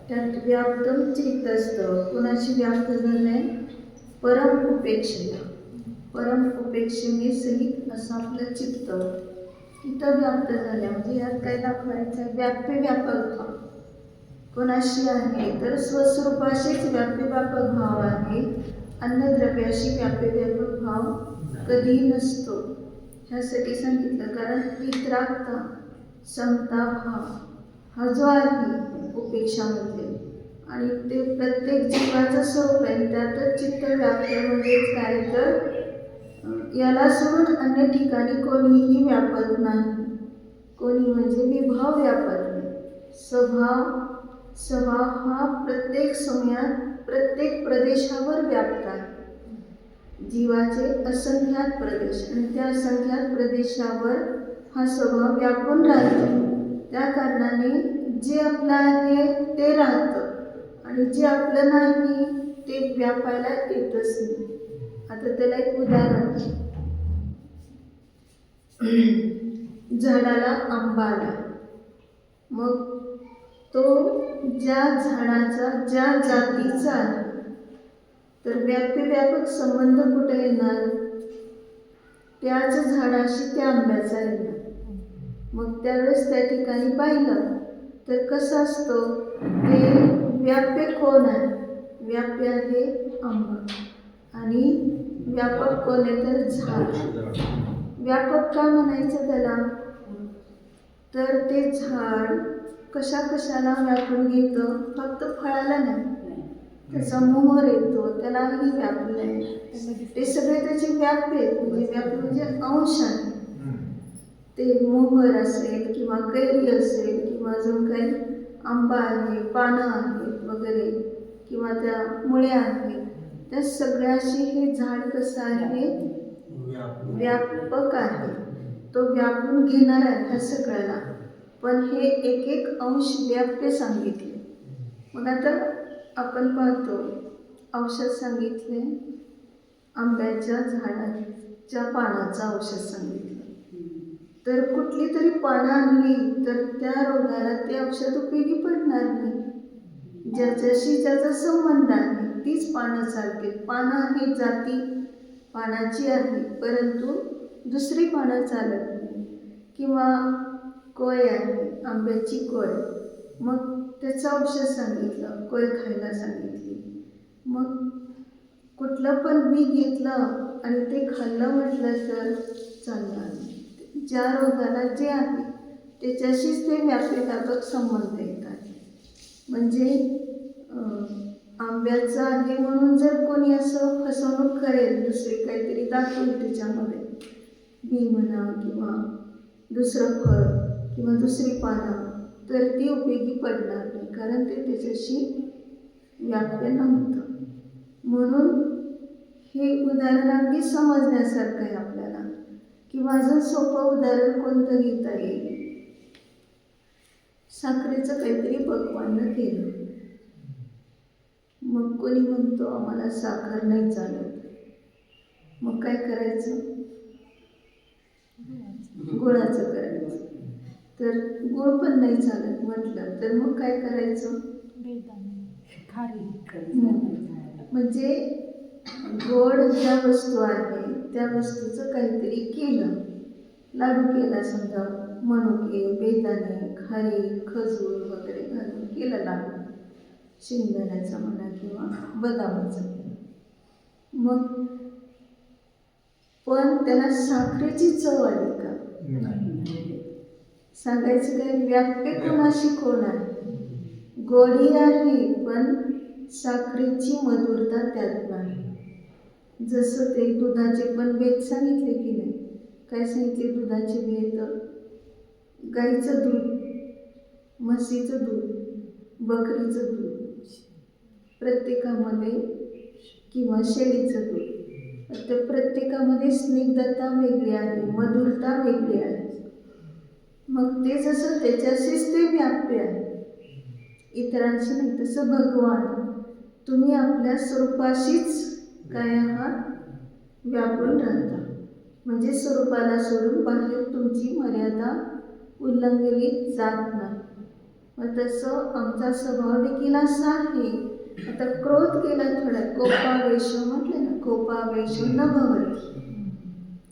त्यात व्याप्तम चित्त असतं. कुणाशी व्याप्त झालंय? परम उपेक्षेला. परम उपेक्षेने सहित असं आपलं चित्त इथं व्याप्त झालं. म्हणजे यात काय दाखवायचं? व्याप्य व्यापक भाव कोणाशी आहे? तर स्वस्वरूपाशीच व्याप्य व्यापक भाव आहे. अन्नद्रव्याशी व्याप्य व्यापक भाव कधी नसतो. ह्यासाठी सांगितलं, कारण वितरागता समता भाव हा जो आहे उपेक्षामध्ये, आणि ते प्रत्येक जीवाचं स्वरूप आहे. त्यातच चित्त व्याप्त म्हणजेच काय? तर याला सोडून अन्य ठिकाणी कोणीही व्यापत नाही. कोणी म्हणजे विभाव व्यापत नाही. स्वभाव हा प्रत्येक समयात प्रत्येक प्रदेशावर व्याप्त आहे. जीवाचे असंख्यात प्रदेश, आणि त्या असंख्यात प्रदेशावर हा स्वभाव व्यापून राहतो. त्या कारणाने जे आपलं आहे ते राहतं, आणि जे आपलं नाही ते व्यापायला येतच नाही. आता त्याला एक उदाहरण, झाडाला आंबा आला, मग तो ज्या झाडाचा ज्या जातीचा आहे, तर व्याप्य व्यापक संबंध कुठे येणार? त्याच झाडाशी त्या आंब्याचा येणार. मग त्यावेळेस त्या ठिकाणी पाहिलं तर कसं असतो? ते व्याप्य कोण आहे? व्याप्य आहे आंबा, आणि व्यापक कोण आहे? तर झाड. व्यापक का म्हणायचं त्याला? तर ते झाड कशाला व्यापून घेतं? फक्त फळाला नाही, त्याचा मोहर येतो, त्यालाही व्यापलंय. ते सगळे त्याचे व्याप्य आहेत. म्हणजे व्याप्य म्हणजे अंश आहे. ते मोहर असेल किंवा कैरी असेल किंवा अजून काही आंबा आहे, पानं आहेत वगैरे, किंवा त्या मुळ्या आहेत, त्या सगळ्याशी हे झाड कसं आहे? व्यापक आहे. तो व्यापून घेणार आहे ह्या सगळ्याला. पण हे एक एक अंश व्याप्य सांगितले. मग आता आपण पाहतो, औषध सांगितले, आंब्याच्या झाडाच्या पानाचं औषध सांगितलं. तर कुठली तरी पानं आणली तर त्या रोगाला ते औषध उपयोगी पडणार नाही. ज्याच्याशी ज्याचा संबंध आहे तीच पानं चालतील. पानं ही जाती पानाची आहे, परंतु दुसरी पानं चालत नाही. किंवा कोय आहे, आंब्याची कोय, मग त्याचं औषध सांगितलं, कोय खायला सांगितली. मग कुठलं पण बी घेतलं आणि ते खाल्लं म्हटलं तर चालणार नाही. ज्या रोगाला जे आहे त्याच्याशीच ते व्यापक संबंध येतात. म्हणजे आंब्याचं आहे म्हणून जर कोणी असं फसवणूक करेल, दुसरी काहीतरी दाखवली त्याच्यामध्ये, बी म्हणा किंवा दुसरं फळ किंवा दुसरी पानं, तर ती उपयोगी पडणार नाही, कारण ते त्याच्याशी व्याप्य नव्हतं. म्हणून हे उदाहरण अगदी समजण्यासारखं आहे आपल्याला. किंवा अजून सोपं उदाहरण कोणतं घेता येईल? साखरेचं काहीतरी पक्वान्न केलं, मग कोणी म्हणतो आम्हाला साखर नाही चालत, मग काय करायचं? गुळाचं करायचं. तर गुळ पण नाही चालत म्हटलं तर मग काय करायचं? म्हणजे गोड ज्या वस्तू आहे त्या वस्तूचं काहीतरी केलं, लाडू केला, समजा मनुके, बेदाणे, खारी, खजूर वगैरे घालून केलं लाडू, शेंगदाण्याचा म्हणा किंवा बदामाचा केला. मग पण त्याला साखरेची चव आली का? सांगायचं काय? व्याप्य कोणाशी कोण आहे? गोडी आहे पण साखरेची मधुरता त्यात नाही. जसं ते दुधाचे पण भेद सांगितले की नाही? काय सांगितले? दुधाचे भेद: गाईचं दूध, म्हशीचं दूध, बकरीचं दूध, प्रत्येकामध्ये, किंवा शेळीचं दूध, तर प्रत्येकामध्ये स्निग्धता वेगळी आहे, मधुरता वेगळी आहे. मग ते जसं त्याच्याशीच ते व्याप्य आहे, इतरांशी नाही. तसं भगवान, तुम्ही आपल्या स्वरूपाशीच काय आहात? व्यापून राहता. म्हणजे स्वरूपाला सोडून बाहेर तुमची मर्यादा उल्लंघली जात नाही. मग तसं आमचा स्वभाव देखील असा आहे. आता क्रोध केला थोडा, कोपावेश म्हटलं ना, कोपावेश न भवती.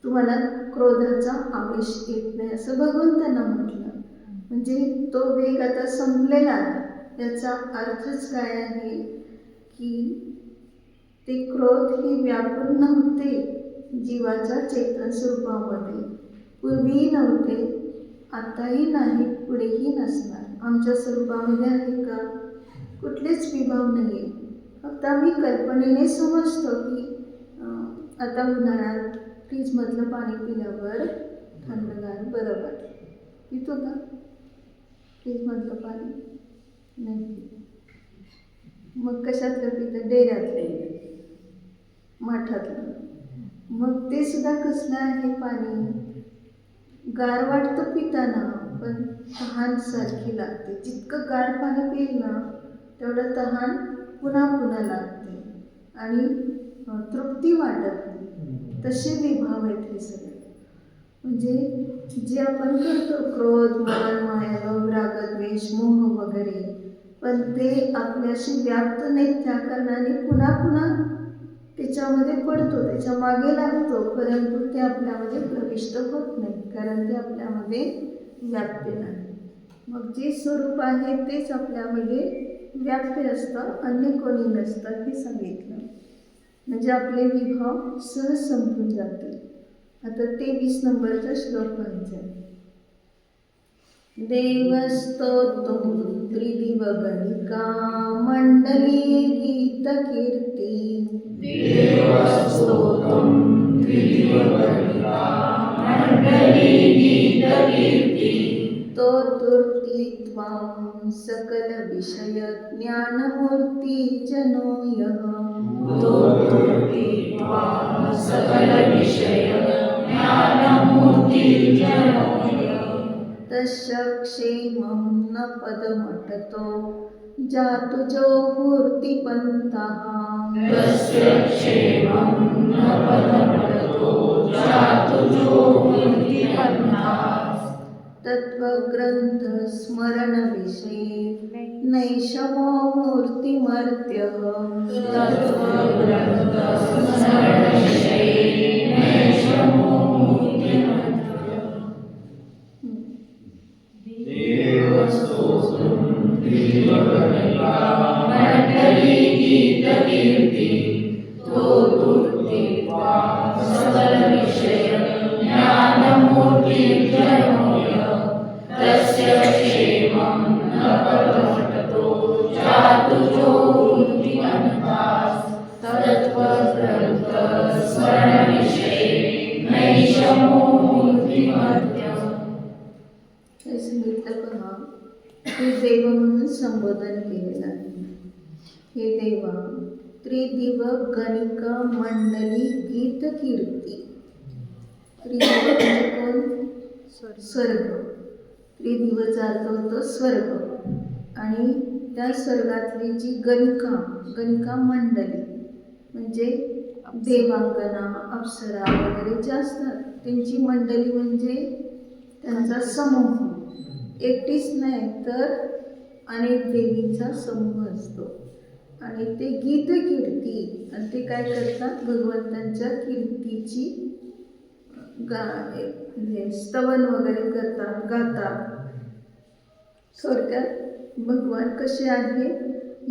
तुम्हाला क्रोधाचा आवेश येत नाही असं भगवंतांना म्हटलं. म्हणजे तो वेग आता संपलेला आहे. याचा अर्थच काय आहे की ते क्रोध हे व्यापून नव्हते जीवाच्या चेतन स्वरूपामध्ये. पूर्वीही नव्हते, आताही नाही, पुढेही नसणार. आमच्या स्वरूपामध्ये आहे का? कुठलेच विभाव नाही आहे. फक्त आम्ही कल्पनेने समजतो की आता उन्हाळ्यात फ्रीजमधलं पाणी पिल्यावर थंडगार बरं वाटतं. पितो का फ्रीजमधलं पाणी? नाही पित. मग कशातलं पितं? डेऱ्यातलं, माठातलं. मग ते सुद्धा कसलं आहे पाणी? गार वाटतं पिताना, पण तहान सारखी लागते. जितकं गार पाणी पिईल ना तेवढं तहान पुन्हा पुन्हा लागते आणि तृप्ती वाटत नाही. तसे विभाव आहेत हे सगळे. म्हणजे जे आपण करतो क्रोध, मान, माया, लोभ, राग, द्वेष, मोह वगैरे, पण ते आपल्याशी व्याप्त नाहीत. त्या कारणाने पुन्हा पुन्हा त्याच्यामध्ये पडतो, त्याच्या मागे लागतो, परंतु ते आपल्यामध्ये प्रविष्ट होत नाही, कारण ते आपल्यामध्ये व्याप्य नाही. मग जे स्वरूप आहे तेच आपल्यामध्ये व्याप्य असतं, अन्य कोणी नसतं हे सांगितलं. म्हणजे आपले विभाव सहज संपून जातील. आता 23 नंबरचा श्लोक पाहायचा. देवस्तोत्रं त्रिदिवगणिका मंडली गीत कीर्ती. देवस्तोत्रं त्रिदिवगणिका मंडली गीत कीर्ती. तोतूर्ती त्वां सकल विषय ज्ञानमूर्ति जनो यः. तोतूर्ती त्वां सकल विषय ज्ञानमूर्ति जनो यः. तस्य क्षेमं न पदमटतो जातु जो मूर्तिपन्तः. तस्य क्षेमं न पदमटतो जातु जो मूर्तिपन्तः. तत्त्वग्रन्थ स्मरण विषये नैषमो मूर्तिमर्त्यः. तत्त्वग्रन्थ स्मरण विषये नैषमो मूर्तिमर्त्यः. देवस्तोत्रं त्रिदिवगणिका मंडली गीत कीर्ति. तोतूर्ती त्वां सकल विषय ज्ञानमूर्ति जनो यः. तस्य क्षेमं न पदमटतो जातु जो मूर्तिमन्तः. तत्त्वग्रन्थ स्मरण विषये नैषमो मूर्तिमर्त्यः. हे सांगितलं पहा, हे देव म्हणून संबोधन केलेलं आहे. हे देवा त्रिदिव गणिक मंडली गीत कीर्ती. त्रिदिव म्हणजे कोण? स्वर्ग. त्रिदिवचा अर्थ होतो स्वर्ग. आणि त्या स्वर्गातली जी गणिका, गणिका मंडली म्हणजे देवांगना, अप्सरा वगैरे जे असतात त्यांची मंडली म्हणजे त्यांचा समूह. एकटीच नाही तर अनेक देवींचा समूह असतो. आणि ते गीत कीर्ती, आणि ते काय करतात? भगवंतांच्या कीर्तीची स्तवन वगैरे करतात, गातात. थोडक्यात भगवान कसे आहे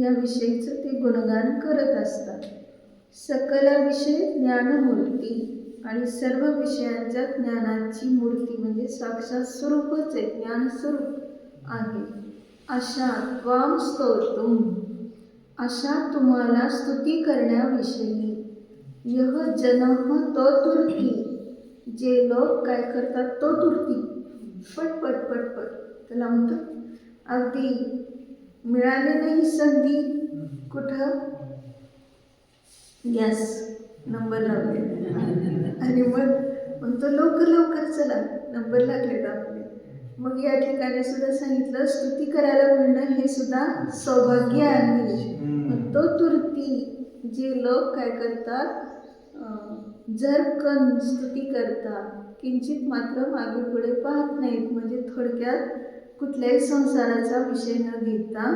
याविषयीचं ते गुणगान करत असतात. सकल विषय ज्ञानमूर्ती, आणि सर्व विषयांच्या ज्ञानाची मूर्ती म्हणजे साक्षात स्वरूपच आहे, ज्ञानस्वरूप आहे. अशा त्वां स्तोत्रं, अशा तुम्हाला स्तुती करण्याविषयी यह जनः तोतूर्ती, जे लोक काय करतात? तोतूर्ती, पटपट पटपट. त्याला म्हणतात अगदी मिळाले नाही संधी, कुठं गॅस नंबर लावले आणि मग म्हणतो लवकर लवकर चला, नंबर लागलेत आपले. मग या ठिकाणी सुद्धा सांगितलं स्तुती करायला मिळणं हे सुद्धा सौभाग्य आहे. तो तुर्ती, जे लोक काय करतात? स्तुती करतात, किंचित मात्र मागे पुढे पाहत नाहीत. म्हणजे थोडक्यात कुठल्याही संसाराचा विषय न घेता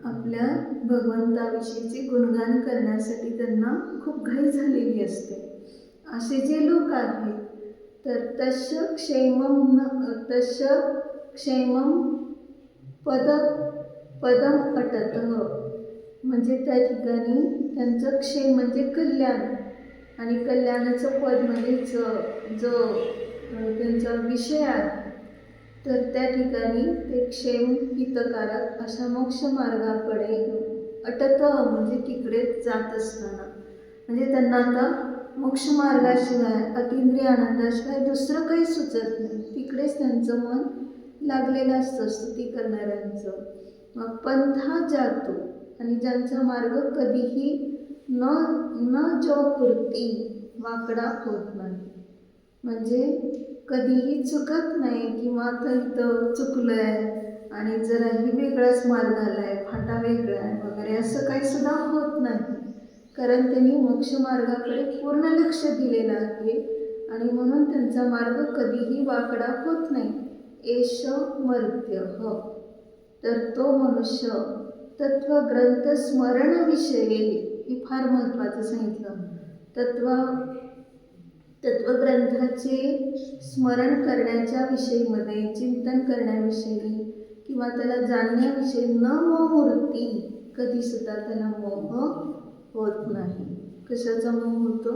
आपल्या भगवंताविषयीचे गुणगान करण्यासाठी त्यांना खूप घाई झालेली असते. असे जे लोक आहेत तर तस्य क्षेमम पदम अटत, म्हणजे त्या ठिकाणी त्यांचं क्षेम म्हणजे कल्याण, आणि कल्याणाचं पद म्हणजे जो त्यांचा विषय आहे, तर त्या ठिकाणी ते क्षेम हितकारक अशा मोक्ष मार्गाकडे अटत, म्हणजे तिकडे जात असताना, म्हणजे त्यांना आता मोक्ष मार्गाशिवाय अतिंद्रिय आनंदाशिवाय दुसरं काही सुचत नाही. तिकडेच त्यांचं मन लागलेलं असतं स्तुती करणाऱ्यांचं. मग पंथा जातो, आणि ज्यांचा मार्ग कधीही न पूर्ती वाकडा होत नाही, म्हणजे कधीही चुकत नाही किंवा आता इथं चुकलं आहे आणि जराही वेगळाच मार्ग आला आहे, फाटा वेगळा आहे वगैरे असं काही सुद्धा होत नाही, कारण त्यांनी मोक्ष मार्गाकडे पूर्ण लक्ष दिलेलं आहे, आणि म्हणून त्यांचा मार्ग कधीही वाकडा होत नाही. एष मर्त्य, तर तो मनुष्य तत्वग्रंथ स्मरणविषयी, हे फार महत्त्वाचं सांगितलं, तत्वग्रंथाचे स्मरण करण्याच्या विषयीमध्ये, चिंतन करण्याविषयी किंवा त्याला जाणण्याविषयी न मोहमूर्ती, कधीसुद्धा त्याला मोह होत नाही. कशाचा मोह होतो?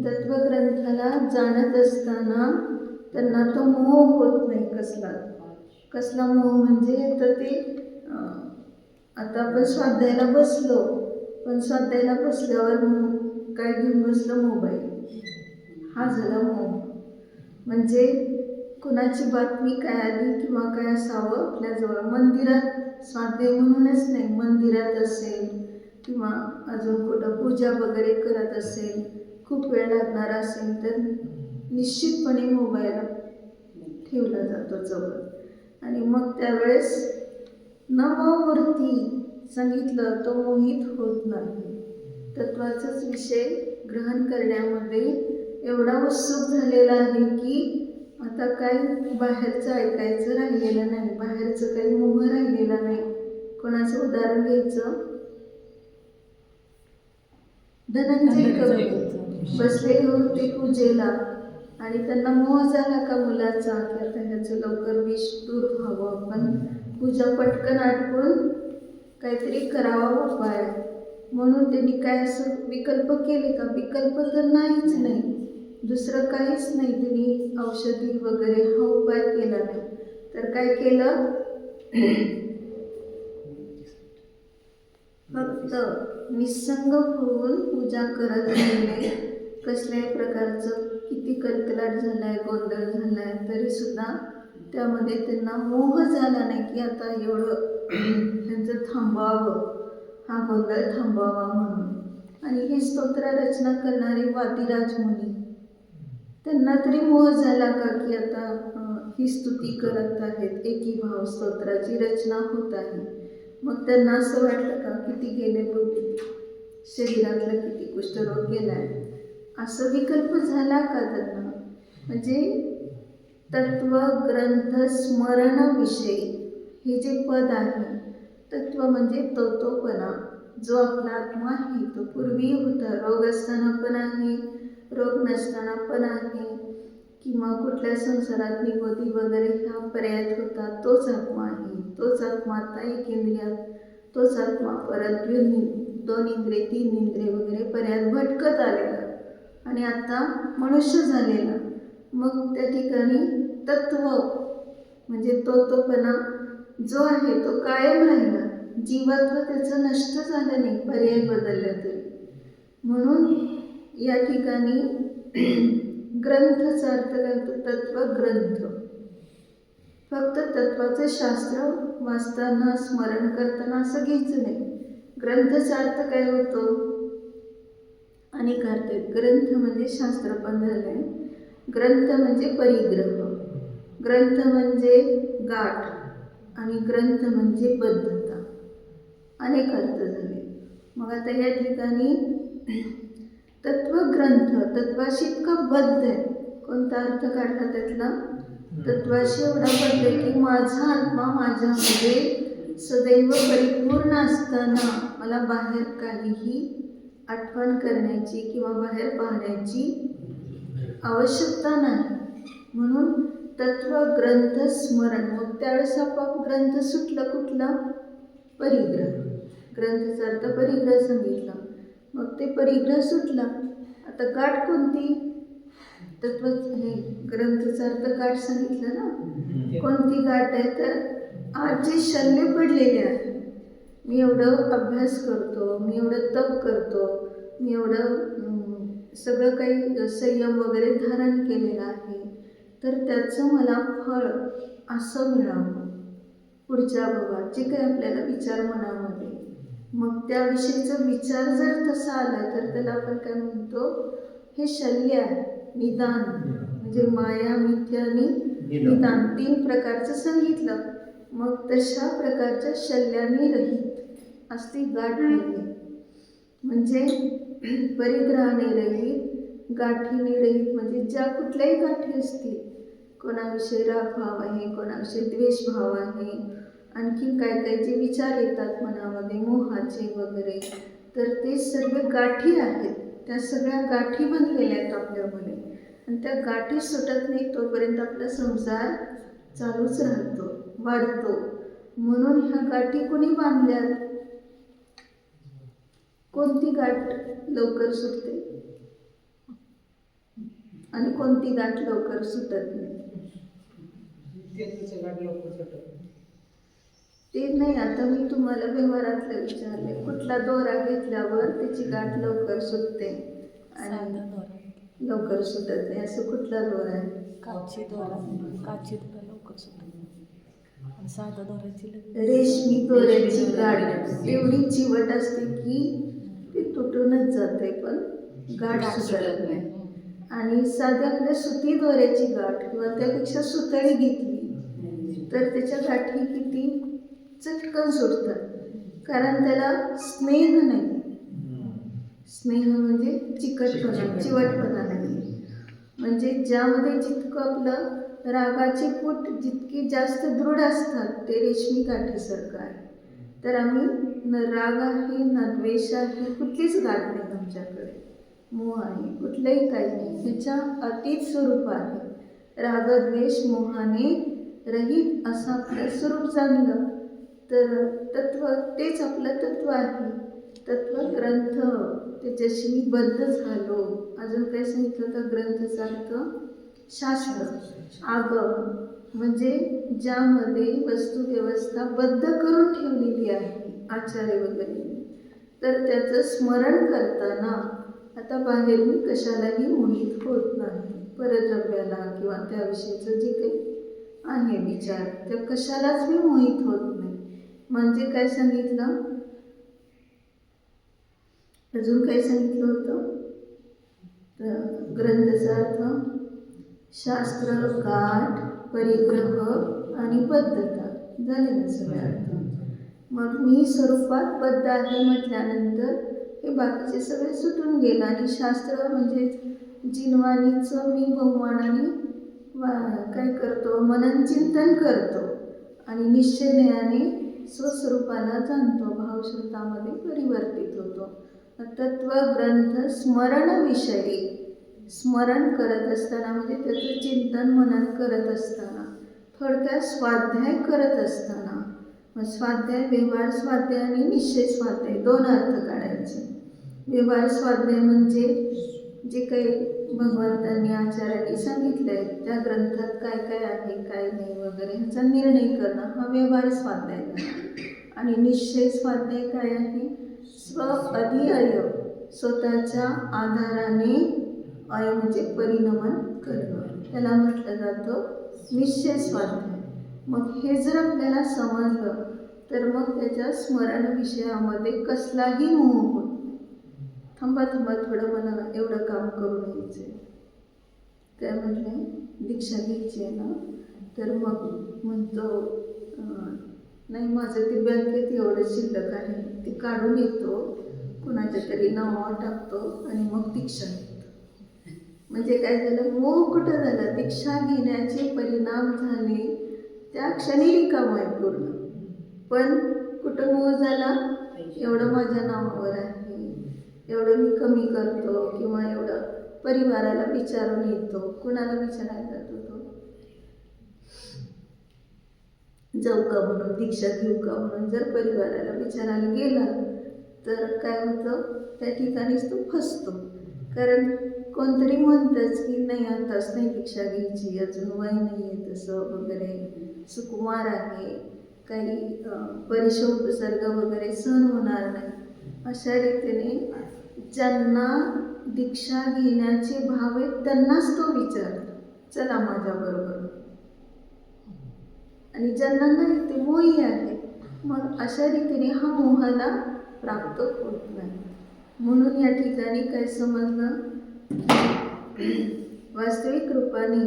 तत्वग्रंथाला जाणत असताना त्यांना तो मोह होत नाही. कसला मोह म्हणजे तर ते आता आपण स्वाध्यायाला बसलो, पण स्वाध्यायाला बसल्यावर काय घेऊन बसलं? मोबाईल. हा झाला मोह. म्हणजे कुणाची बातमी काय आली किंवा काय असावं आपल्याजवळ, मंदिरात स्वाध्याय म्हणूनच नाही, मंदिरात असेल किंवा अजून कुठं पूजा वगैरे करत असेल, खूप वेळ लागणार असेल तर निश्चितपणे मोबाईल ठेवला जातो जवळ, आणि मग त्यावेळेस नवमूर्ती सांगितलं तो मोहित होत नाही. तत्वाचाच विषय ग्रहण करण्यामध्ये एवढा उत्सुक झालेला आहे की आता काही बाहेरचं ऐकायचं राहिलेलं नाही, बाहेरचं काही मोह राहिलेला नाही. कोणाचं उदाहरण घ्यायचं? धनंजय कवी बसलेले होते पूजेला, आणि त्यांना मोह झाला का मुलाचा की आता ह्याचं लवकर विष दूर व्हावं, पण पूजा पटकन आटपून काहीतरी करावा उपाय, म्हणून त्यांनी काय असं विकल्प केले का? विकल्प तर नाहीच नाही, दुसरं काहीच नाही. त्यांनी औषधी वगैरे हा उपाय केला नाही, तर काय केलं? फक्त निसंग होऊन पूजा करत राहिले. कसल्याही प्रकारचं किती कलकलाट झालाय, गोंधळ झालाय, तरी सुद्धा त्यामध्ये त्यांना मोह झाला नाही की आता एवढं त्यांचं थांबवावं, हा गोंधळ थांबवावा म्हणून. आणि हे स्तोत्र रचना करणारे वादिराज मुनी, त्यांना तरी मोह झाला का की आता ही स्तुती करत आहेत, एकी भाव स्तोत्राची रचना होत आहे. मग त्यांना असं वाटलं का किती गेले बघ, शरीरातला किती कुष्ठरोग गेलाय, असं विकल्प झाला का त्यांना? म्हणजे तत्वग्रंथ स्मरण विषयी हे जे पद आहे, तत्व म्हणजे तोपणा, जो आपला आत्मा आहे तो पूर्वी होता, रोग असताना पण आहे, रोग नसताना पण आहे, किंवा कुठल्या संसारात निगोती वगैरे ह्या पर्यायात होता, तोच आत्मा आहे. तोच आत्मा आता एक इंद्रियात, तोच आत्मा परत 2 इंद्रिय 3 इंद्रिय वगैरे पर्यायात भटकत आलेला आणि आता मनुष्य झालेला. मग त्या ठिकाणी तत्व म्हणजे तोपणा जो आहे तो कायम राहिला, जीवत्व त्याचं नष्ट झालं नाही, पर्याय बदलला तरी. म्हणून या ठिकाणी ग्रंथचा अर्थ काय होतो? तत्वग्रंथ. फक्त तत्वाचं शास्त्र वाचताना स्मरण करताना असं घ्यायचं नाही. ग्रंथचा अर्थ काय होतो? अनेक अर्थ आहेत. ग्रंथ म्हणजे शास्त्र पण झालंय, ग्रंथ म्हणजे परिग्रह, ग्रंथ म्हणजे गाठ, आणि ग्रंथ म्हणजे बद्धता, अनेक अर्थ झाले. मग आता या ठिकाणी तत्वग्रंथ तत्वाशी इतका बद्ध आहे, कोणता अर्थ काढला त्यातला? तत्वाशी एवढा बदले की माझा आत्मा माझ्यामध्ये सदैव परिपूर्ण असताना मला बाहेर काहीही आठवण करण्याची किंवा बाहेर पाहण्याची आवश्यकता नाही. म्हणून तत्व ग्रंथ स्मरण. मग त्यावेळेस आपोआप ग्रंथ सुटला कुठला? परिग्रह. ग्रंथाचा अर्थ परिग्रह सांगितला. मग ते परिग्रह सुटला. आता गाठ कोणती? तत्व हे ग्रंथाचा अर्थ गाठ सांगितलं ना. कोणती गाठ आहे? तर आज जे शल्य पडलेले आहे, मी एवढं अभ्यास करतो, मी एवढं तप करतो, मी एवढं सगळं काही संयम वगैरे धारण केलेलं आहे, तर त्याचं मला फळ असं मिळावं पुढच्या भवात, जे काही आपल्याला विचार मनामध्ये. मग त्याविषयीचा विचार जर तसा आला तर त्याला आपण काय म्हणतो? हे शल्य आहे, निदान. म्हणजे माया, मिथ्या आणि निदान 3 प्रकारचं सांगितलं. मग तशा प्रकारच्या शल्याने रहित असती गाठ नाही. म्हणजे परिग्रहाने रहित, गाठीने रहित. म्हणजे ज्या कुठल्याही गाठी असतील, कोणाविषयी राग भाव आहे, कोणाविषयी द्वेष भाव आहे, आणखी काय काय जे विचार येतात मनामध्ये मोहाचे वगैरे, तर ते सर्व गाठी आहेत. त्या सगळ्या गाठी बनलेल्या आहेत आपल्यामध्ये. आणि त्या गाठी सुटत नाही तोपर्यंत आपला संसार चालूच राहतो, वाढतो. म्हणून ह्या गाठी कोणी बांधल्यात? कोणती गाठ लवकर सुटते आणि कोणती गाठ लवकर सुटत नाही? ते नाही. आता मी तुम्हाला व्यवहारातलं विचारले, कुठला दोरा घेतल्यावर त्याची गाठ लवकर सुटते आणि लवकर सुटत नाही? असं कुठला दोरा आहे? काची दोरा लवकर सुटत. साधा दोऱ्याची रेशमी दोऱ्याची गाठ एवढी चिवट असते की ती तुटूनच जाते, पण गाठ सुटत नाही. आणि साध्या आपल्या सुती दोऱ्याची गाठ किंवा त्यापेक्षा सुतळी घेतली तर त्याच्या गाठी किती चटकन सुटतात, कारण त्याला स्नेह नाही. स्नेह म्हणजे चिकटपणा, चिवटपणा नाही. म्हणजे ज्यामध्ये जितकं आपलं रागाचे पूट जितके जास्त दृढ असतात ते रेशमी काठीसारखं आहे. तर आम्ही न राग आहे ना द्वेष आहे, कुठलीच गाठ नाही आमच्याकडे. मोह आहे, कुठलंही काही नाही. ह्याच्या अतीत स्वरूप आहे. रागद्वेष मोहाने रहित असं आपलं स्वरूप जाणलं तर तत्व तेच आपलं तत्व आहे. तत्व ग्रंथ त्याच्याशी मी बद्ध झालो. अजून काय सांगितलं तर ग्रंथाचा अर्थ शास्त्र, आगम. म्हणजे ज्यामध्ये वस्तुव्यवस्था बद्ध करून ठेवलेली आहे आचार्य वगैरे, तर त्याचं स्मरण करताना आता बाहेर मी कशालाही मोहित होत नाही. परद्रव्याला किंवा त्याविषयीचं जे काही आहे विचार, त्या कशालाच मी मोहित होत नाही. म्हणजे काय सांगितलं? अजून काय सांगितलं होतं? तर ग्रंथाचा अर्थ शास्त्र, गाठ, परिग्रह आणि बद्धता झाले ना सगळे अर्थ. मग मी स्वरूपात बद्ध आहे म्हटल्यानंतर हे बाकीचे सगळे सुटून गेलं. आणि शास्त्र म्हणजे जिनवाणीचं मी बहुमानाने काय करतो? मनन चिंतन करतो आणि निश्चयाने स्वस्वरूपाला जाणतो, भावश्रुतामध्ये परिवर्तित होतो. तत्व ग्रंथ स्मरणविषयी, स्मरण करत असताना म्हणजे त्याचं चिंतन मनन करत असताना, थोडक्यात स्वाध्याय करत असताना. मग स्वाध्याय, व्यवहार स्वाध्याय आणि निश्चय स्वाध्याय 2 अर्थ काढायचे. व्यवहार स्वाध्याय म्हणजे जे काही भगवंतांनी आचार्यांनी सांगितलं आहे त्या ग्रंथात काय काय आहे काय नाही वगैरे ह्याचा निर्णय करणं, हा व्यवहार स्वाध्याय झाला. आणि निश्चय स्वाध्याय काय आहे? स्व अधिअय, स्वतःच्या आधाराने, अय म्हणजे परिणमन करणं, त्याला म्हटलं जातं निश्चय स्वाध्याय. मग हे जर आपल्याला समजलं तर मग त्याच्या स्मरण विषयामध्ये कसलाही मोह होत नाही. थांबा थोडं मला एवढं काम करून घ्यायचं आहे. काय म्हटलं? दीक्षा घ्यायची आहे ना, तर मग म्हणतो नाही माझं ते बँकेत एवढं शिल्लक आहे, ते काढून येतो, कुणाच्या तरी नावावर टाकतो आणि मग दीक्षा घेतो. म्हणजे काय झालं, मोह कुठं झाला, दीक्षा घेण्याचे परिणाम झाले त्या क्षणी रिकामय पूर्ण. पण कुठं मोह झाला, एवढं माझ्या नावावर आहे, एवढं मी कमी करतो, किंवा एवढं परिवाराला विचारून येतो. कुणाला विचारायला जातो तो, जाऊ का म्हणून, दीक्षा घेऊ का म्हणून जर परिवाराला विचारायला गेला तर काय होतं, त्या ठिकाणीच तो फसतो. कारण कोणतरी म्हणतंच की नाही, आताच नाही दीक्षा घ्यायची, अजून वय नाही आहे तसं वगैरे, सुकुमार आहे, काही परिशोपसर्ग वगैरे सहन होणार नाही. अशा रीतीने ज्यांना दीक्षा घेण्याचे भाव आहेत त्यांनाच तो विचारतो, चला माझ्याबरोबर. आणि ज्यांना नाही ते मोही आहे. मग अशा रीतीने हा मोहाला प्राप्त होत नाही. म्हणून या ठिकाणी काय समजलं, वास्तविक रूपाने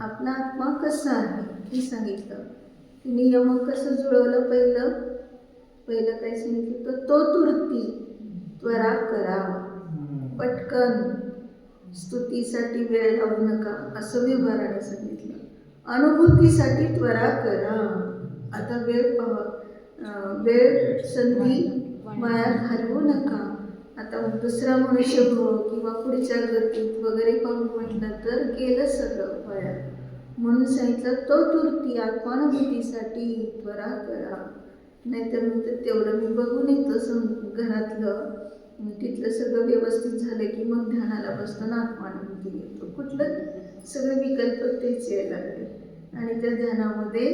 आपला आत्मा कसा आहे हे सांगितलं. नियम कसं जुळवलं, पहिलं काय सांगितलं, तर तो तुरती त्वरा करा, पटकन, स्तुतीसाठी वेळ लावू नका असं व्यवहाराने सांगितलं. अनुभूतीसाठी त्वरा करा, आता वेळ संधी वाया घालवू नका. आता दुसरा मनुष्यभाव किंवा पुढच्या गतीत वगैरे पाहून म्हटलं तर गेलं सगळं वाया. म्हणून सांगितलं तो तुरती आत्मानुभूतीसाठी त्वरा करा. नाहीतर म्हणतं तेवढं मी बघून येतो घरातलं, तिथलं सगळं व्यवस्थित झालं की मग ध्यानाला बसतो ना आत्मानुभूती येतो. कुठलं सगळे विकल्प तेच यायला लागले आणि त्या ध्यानामध्ये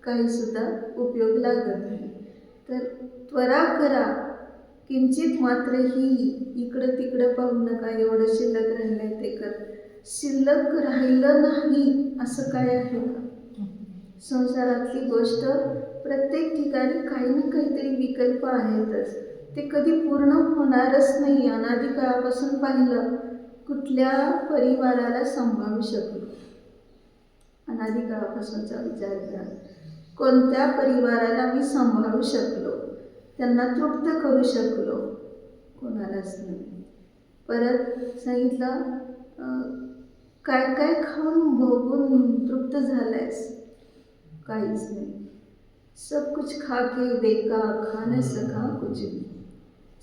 काही सुद्धा उपयोग लागत नाही. तर त्वरा करा, किंचित मात्र ही इकडं तिकडं पाहू नका, एवढं शिल्लक राहिलंय ते कर. शिल्लक राहिलं नाही असं काय आहे का? संसारातली गोष्ट प्रत्येक ठिकाणी काही ना काहीतरी विकल्प आहेतच, ते कधी पूर्ण होणारच नाही. अनादी काळापासून पाहिलं, कुठल्या परिवाराला सांभाळू शकलो, अनादी काळापासूनचा विचार करा, कोणत्या परिवाराला मी सांभाळू शकलो, त्यांना तृप्त करू शकलो, कोणालाच नाही. परत सांगितलं, काय काय खाऊन भोगून तृप्त झालायस, काहीच नाही. सब कुछ खा के देखा, खा न सका कुछ भी.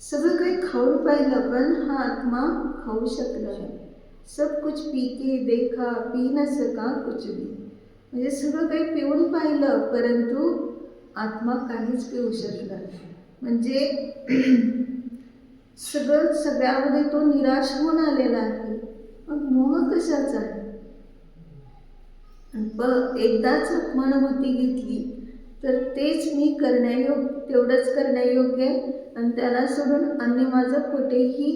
सगळं काही खाऊन पाहिलं पण हा आत्मा खाऊ शकला नाही. सब कुछ पी के देखा, पी न सका कुछ भी. म्हणजे सगळं काही पिऊन पाहिलं परंतु आत्मा काहीच पिऊ शकला नाही. म्हणजे सगळ्यामध्ये तो निराश होऊन आलेला आहे. मग मोह कशाचा आहे? एकदाच आत्मानुभूती घेतली तर तेच मी तेवढंच करण्यायोग्य आहे आणि त्याला सोडून अन्य माझं कुठेही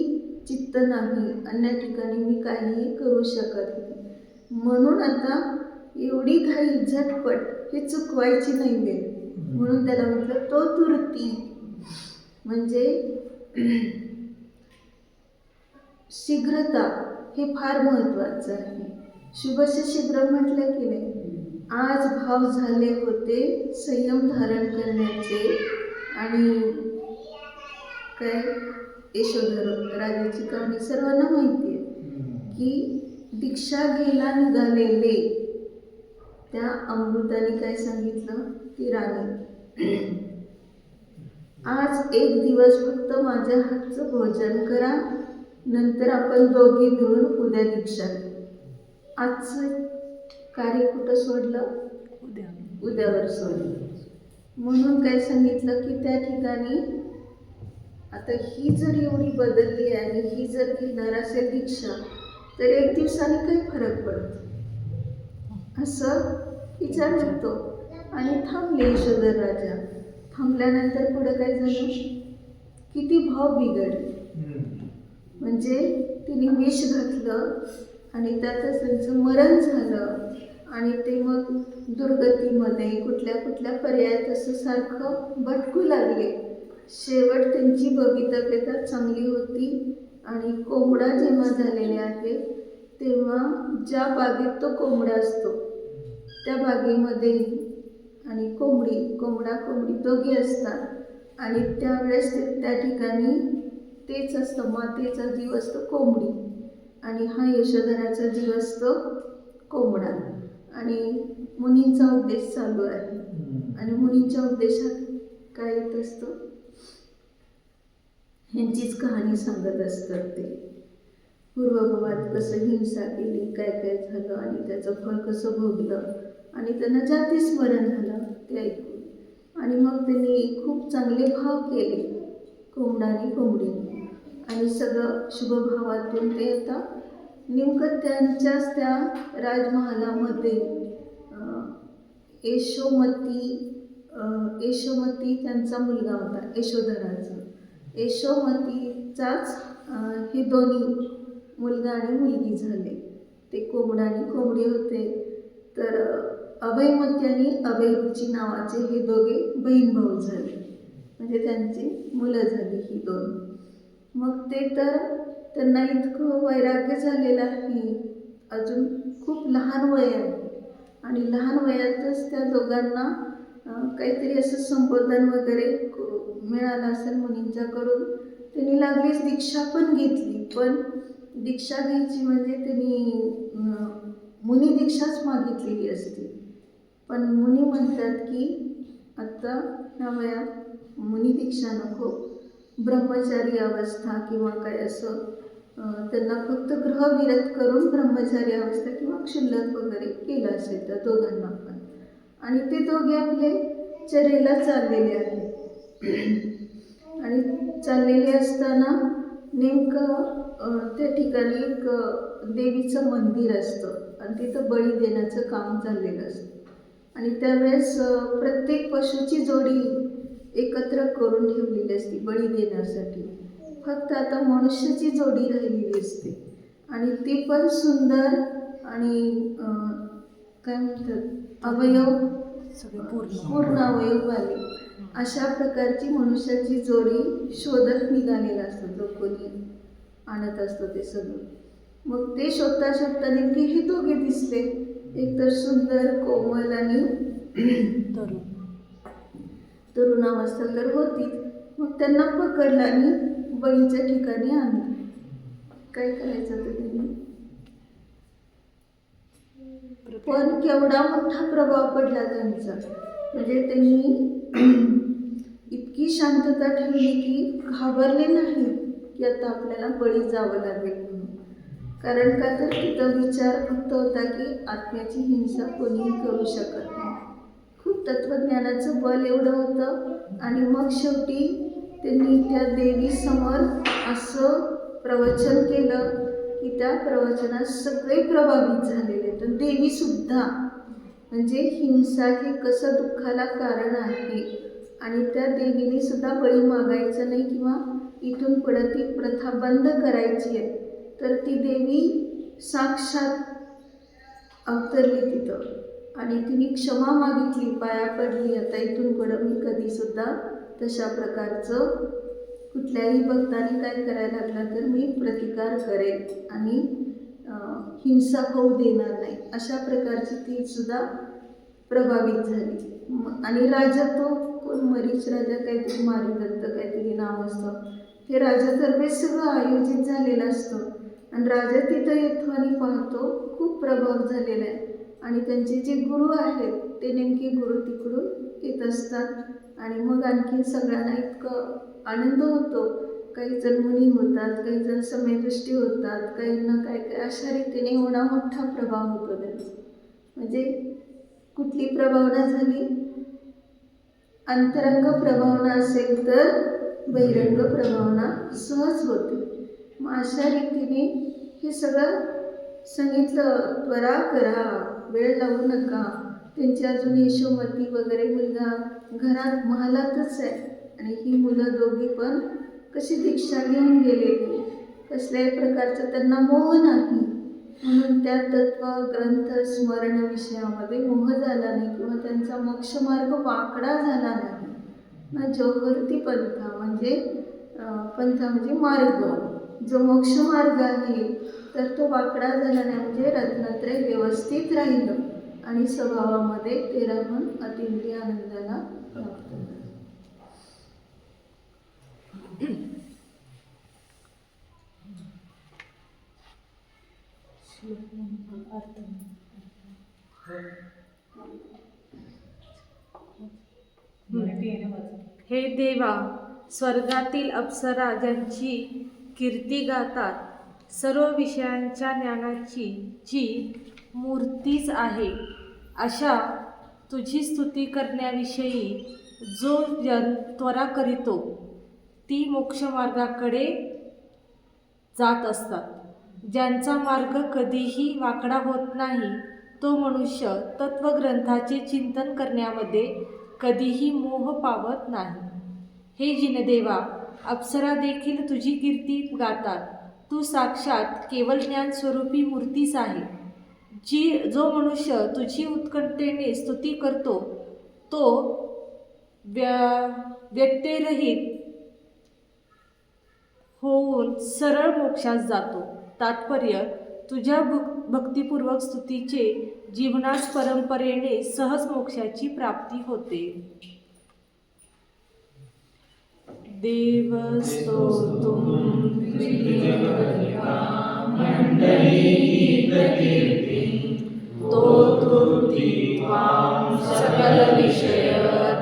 चित्त नाही, अन्य ठिकाणी मी काहीही करू शकत नाही. म्हणून आता एवढी घाई झटपट हे चुकवायची नाही वेळ. म्हणून त्याला म्हटलं तो तुरती, म्हणजे शीघ्रता हे फार महत्त्वाचं आहे. शुभस्य शीघ्र म्हटलं की नाही. आज भाव झाले होते संयम धारण करण्याचे, आणि काय यशोधर राजाची कहाणी सर्वांना माहिती आहे की दीक्षा घ्यायला निघालेले त्या अमृताने काय सांगितलं की राणी, आज एक दिवस फक्त माझ्या हातचं भोजन करा, नंतर आपण दोघे मिळून उद्या दीक्षा घेऊ. आजचं कार्य कुठं सोडलं, उद्यावर सोडलं. म्हणून काय सांगितलं की त्या ठिकाणी आता ही जर एवढी बदलली आहे आणि ही जर घेणार असेल दीक्षा तर एक दिवसाने काही फरक पडतो असं विचार होतो. आणि थांबले यशोधर राजा. थांबल्यानंतर पुढं काय झालं, किती भाव बिघडले. म्हणजे तिने विष घातलं आणि त्यातच त्यांचं मरण झालं आणि ते मग दुर्गतीमध्ये कुठल्या पर्यायात असं सारखं भटकू लागले. शेवट त्यांची भवितव्यता चांगली होती आणि कोंबडा जेव्हा झालेले आहे तेव्हा ज्या बागेत तो कोंबडा असतो त्या बागेमध्ये आणि कोंबडा कोंबडी दोघे असतात आणि त्यावेळेस त्या ठिकाणी तेच असतं, मातेचा जीव असतो कोंबडी आणि हा यशोधराचा जीव असतो कोंबडा. आणि मुनींचा उपदेश चालू आहे आणि मुनींच्या उपदेशात काय येत असतं, ह्यांचीच कहाणी सांगत असतात. ते पूर्वभावात कसं हिंसा केली, काय काय झालं आणि त्याचं फळ कसं भोगलं आणि त्यांना जाती स्मरण झालं ते ऐकून. आणि मग त्यांनी खूप चांगले भाव केले कोंबडाने कोंबडीने आणि सगळं शुभभावातून ते आता नेमकं त्यांच्याच त्या राजमहालामध्ये यशोमती त्यांचा मुलगा होता यशोधराचा. यशोमतीचाच हे दोन्ही मुलगा आणि मुलगी झाले. ते कोंबडा आणि कोंबडी होते. तर अभयमती आणि अभयरुची नावाचे हे दोघे बहीण भाऊ झाले, म्हणजे त्यांची मुलं झाली ही दोन. मग ते तर त्यांना इतकं वैराग्य झालेलं आहे, अजून खूप लहान वय आहे आणि लहान वयातच त्या दोघांना काहीतरी असं संबोधन वगैरे मिळालं असेल मुनींच्याकडून. त्यांनी लागलीच दीक्षा पण घेतली, पण दीक्षा घ्यायची म्हणजे त्यांनी मुनी दीक्षाच मागितलेली असते. पण मुनी म्हणतात की आत्ता ह्या वयात मुनी दीक्षा नको, ब्रह्मचारी अवस्था किंवा काय असं त्यांना फक्त गृहविरत करून ब्रह्मचारी अवस्था किंवा क्षुल्लक वगैरे केलं असेल त्या दोघांना पण. आणि ते दोघे आपले चरेला चाललेले आहेत आणि चाललेले असताना नेमकं त्या ठिकाणी एक देवीचं मंदिर असतं आणि तिथं बळी देण्याचं काम चाललेलं असतं. आणि त्यावेळेस प्रत्येक पशुची जोडी एकत्र करून ठेवलेली असते बळी देण्यासाठी. फक्त आता मनुष्याची जोडी राहिलेली असते आणि ती पण सुंदर आणि काय म्हणतात अवयव पूर्ण अवयव आले अशा प्रकारची मनुष्याची जोडी शोधत निघालेला असतो, जो कोणी आणत असतो ते सगळं. मग ते शोधता शोधता नेमके हे दोघे दिसले, एक तर सुंदर कोमल आणि तरुणावस्था तर होतीच. मग त्यांना पकडलं आणि बळीच्या ठिकाणी आणलं. काय करायचं तर त्यांनी, पण केवढा मोठा प्रभाव पडला त्यांचा. म्हणजे त्यांनी इतकी शांतता ठेवली की घाबरले नाही की आता आपल्याला बळी जावं लागेल म्हणून. कारण का तर तिथं विचार फक्त होता की आत्म्याची हिंसा कोणीही करू शकत नाही. खूप तत्त्वज्ञानाचं बल एवढं होतं. आणि मग शेवटी त्यांनी त्या देवीसमोर असं प्रवचन केलं की त्या प्रवचनात सगळे प्रभावित झालेले. तर देवीसुद्धा, म्हणजे हिंसा हे कसं दुःखाला कारण आहे आणि त्या देवीने सुद्धा बळी मागायचं नाही किंवा इथून पुढे ती प्रथा बंद करायची आहे. तर ती देवी साक्षात अवतरली तिथं आणि तिने क्षमा मागितली, पाया पडली. आता इथून पुढं मी कधीसुद्धा तशा प्रकारचं कुठल्याही भक्ताने काय करायला लागला तर मी प्रतिकार करेन आणि हिंसा होऊ देणार नाही, अशा प्रकारची ती सुद्धा प्रभावित झाली. आणि राजा तो कोण मरीच राजा, काहीतरी मारिदत्त काहीतरी नाव असतं, हे राजातर्फे सगळं आयोजित झालेलं असतं. आणि राजा तिथं येतो आणि पाहतो खूप प्रभाव झालेला आहे. आणि त्यांचे जे गुरु आहेत ते नेमके गुरु तिकडून येत असतात आणि मग आणखी सगळ्यांना इतकं आनंद होतो. काही जण मुनी होतात, काही जण समयदृष्टी होतात, काहींना काय काय अशा रीतीने एवढा मोठा प्रभाव होतो त्यांचा. म्हणजे कुठली प्रभावना झाली, अंतरंग प्रभावना असेल तर बहिरंग प्रभावना सहज होते. मग अशा रीतीने हे सगळं सांगितलं, त्वरा करा, वेळ लावू नका. त्यांची अजून यशोमती वगैरे मुलगा घरात महालातच आहे आणि ही मुलं दोघी पण कशी दीक्षा घेऊन गेलेली, कसल्याही प्रकारचा त्यांना मोह नाही. म्हणून त्या तत्व ग्रंथ स्मरण विषयामध्ये मोह झाला नाही किंवा त्यांचा मोक्षमार्ग वाकडा झाला नाही ना. जोहरती पंथा म्हणजे मार्ग, जो मोक्षमार्ग आहे तर तो वाकडा झाला नाही. म्हणजे रत्नत्रय व्यवस्थित राहिलं आणि स्वभावामध्ये ते राहून अतिंद्रिय आनंदाला प्राप्त झालं. अर्थ हे देवा, स्वर्गातील अप्सरा ज्यांची कीर्ती गातात, सर्व विषयांच्या ज्ञानाची जी मूर्तीच आहे, अशा तुझी स्तुती करण्याविषयी जो जन त्वरा करीतो ती मोक्षमार्गाकडे जात असतात. ज्यांचा मार्ग कधीही वाकडा होत नाही तो मनुष्य तत्वग्रंथाचे चिंतन करण्यामध्ये कधीही मोह पावत नाही. हे जिनदेवा, अप्सरा देखील तुझी कीर्ती गातात. तू साक्षात केवळ ज्ञानस्वरूपी मूर्तीच आहे. जो मनुष्य तुझी उत्कंठेने स्तुती करतो तो व्यत्ययरहित होऊन सरळ मोक्षास जातो. तात्पर्य, तुझ्या भक्तिपूर्वक स्तुतीचे जीवनास परंपरेने सहज मोक्षाची प्राप्ती होते. देवस्तोतुं स्तोतुर्ति त्वां सकलविषय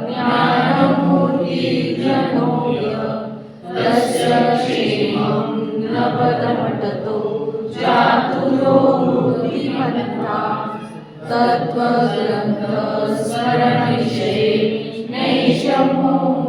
ज्ञानमूर्ति जनोय तस्य क्षेमं न पदमटतो चातुरो बुद्धिमन्ता तत्त्वग्रन्थ स्मरणविषये नैष मोह